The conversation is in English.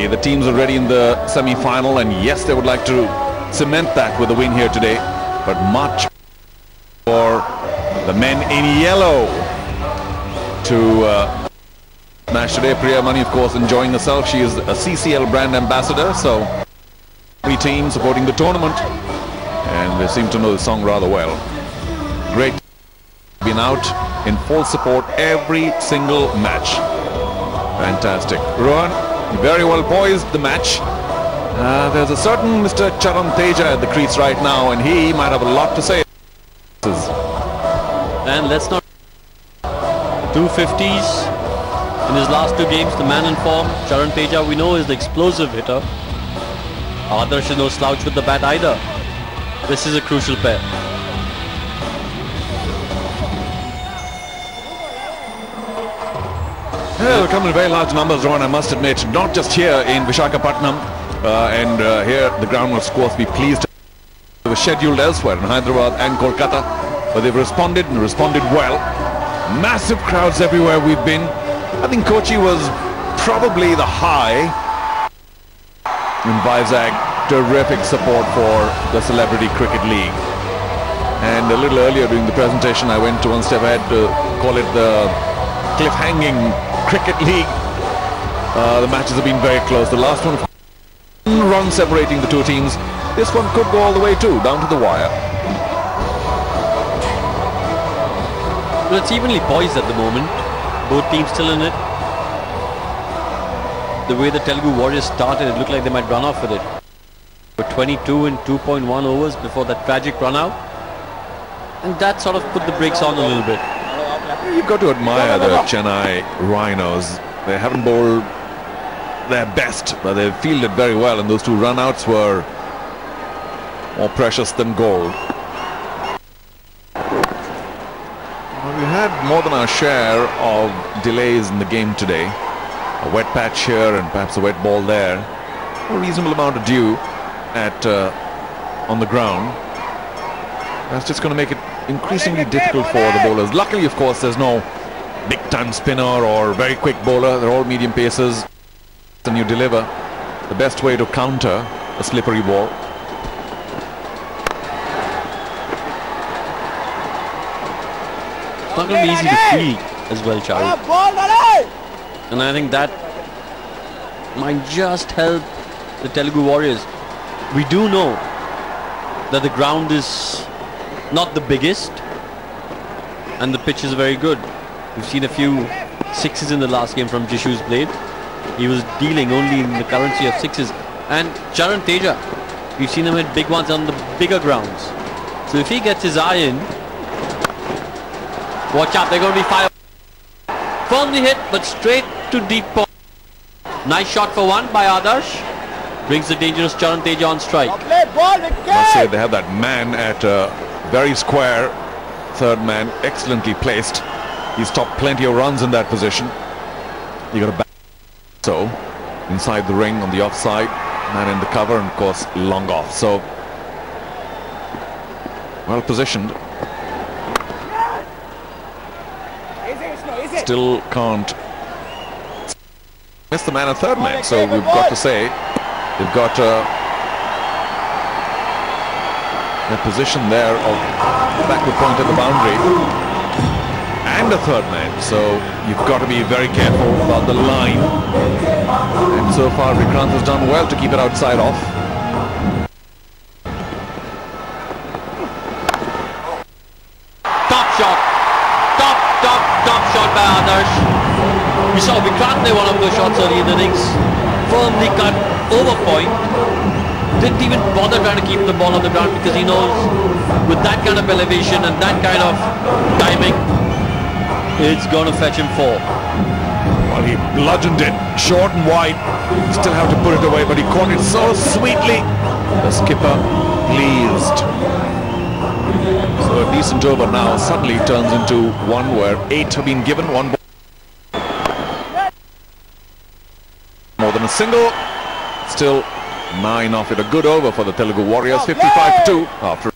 Finally, the teams are ready in the semi-final, and yes, they would like to cement that with a win here today, but much for the men in yellow to match today. Priya Mani, of course, enjoying herself. She is a CCL brand ambassador, so every team supporting the tournament, and they seem to know the song rather well. Great, been out in full support every single match. Fantastic. Rohan, very well poised the match. There's a certain Mr. Charan Teja at the crease right now, and he might have a lot to say. And let's not 250s in his last two games. The man in form, Charan Teja, we know is the explosive hitter. Adarsh is no slouch with the bat either. This is a crucial pair. Yeah, they're coming in very large numbers, Rohan, I must admit. Not just here in Visakhapatnam, and here the ground will of course be pleased. They were scheduled elsewhere in Hyderabad and Kolkata, but they've responded and responded well. Massive crowds everywhere we've been. I think Kochi was probably the high. In Vizag, terrific support for the Celebrity Cricket League. And a little earlier during the presentation, I went to one step ahead to call it the cliff-hanging Cricket League. The matches have been very close. The last one, one run separating the two teams. This one could go all the way too, down to the wire. Well, it's evenly poised at the moment. Both teams still in it. The way the Telugu Warriors started, it looked like they might run off with it. For 22 and 2.1 overs before that tragic run out. And that sort of put the brakes on a little bit. You've got to admire the Chennai Rhinos. They haven't bowled their best, but they've fielded very well, and those two run-outs were more precious than gold. Well, we had more than our share of delays in the game today. A wet patch here and perhaps a wet ball there. A reasonable amount of dew at on the ground. That's just going to make it increasingly difficult for the bowlers. Luckily, of course, there's no big-time spinner or very quick bowler. They're all medium pacers. And you deliver the best way to counter a slippery ball. It's not going to be easy to field as well, Charu. And I think that might just help the Telugu Warriors. We do know that the ground is not the biggest and the pitch is very good. We've seen a few sixes in the last game from Jishu's blade. He was dealing only in the currency of sixes. And Charan Teja, we've seen him hit big ones on the bigger grounds. So if he gets his eye in, watch out, they're going to be five. Firmly hit, but straight to deep point. Nice shot for one by Adarsh. Brings the dangerous Charan Teja on strike. Must say they have that man at very square. Third man, excellently placed. He's stopped plenty of runs in that position. You got a back. So inside the ring on the offside, man in the cover, and of course long off. So well positioned. Still can't miss the man at third man. So we've got to say they've got a position there of the backward point at the boundary and a third man. So you've got to be very careful about the line. And so far Vikrant has done well to keep it outside off. Top shot. Top shot by Adarsh. We saw Vikrant play one of those shots early in the innings. Firmly cut over point. Didn't even bother trying to keep the ball on the ground because he knows with that kind of elevation and that kind of timing, it's going to fetch him four. Well, he bludgeoned it short and wide. Still have to put it away, but he caught it so sweetly. The skipper pleased. So a decent over now suddenly turns into one where 8 have been given. One more than a single. Still 9 off it. A good over for the Telugu Warriors. 55-2 after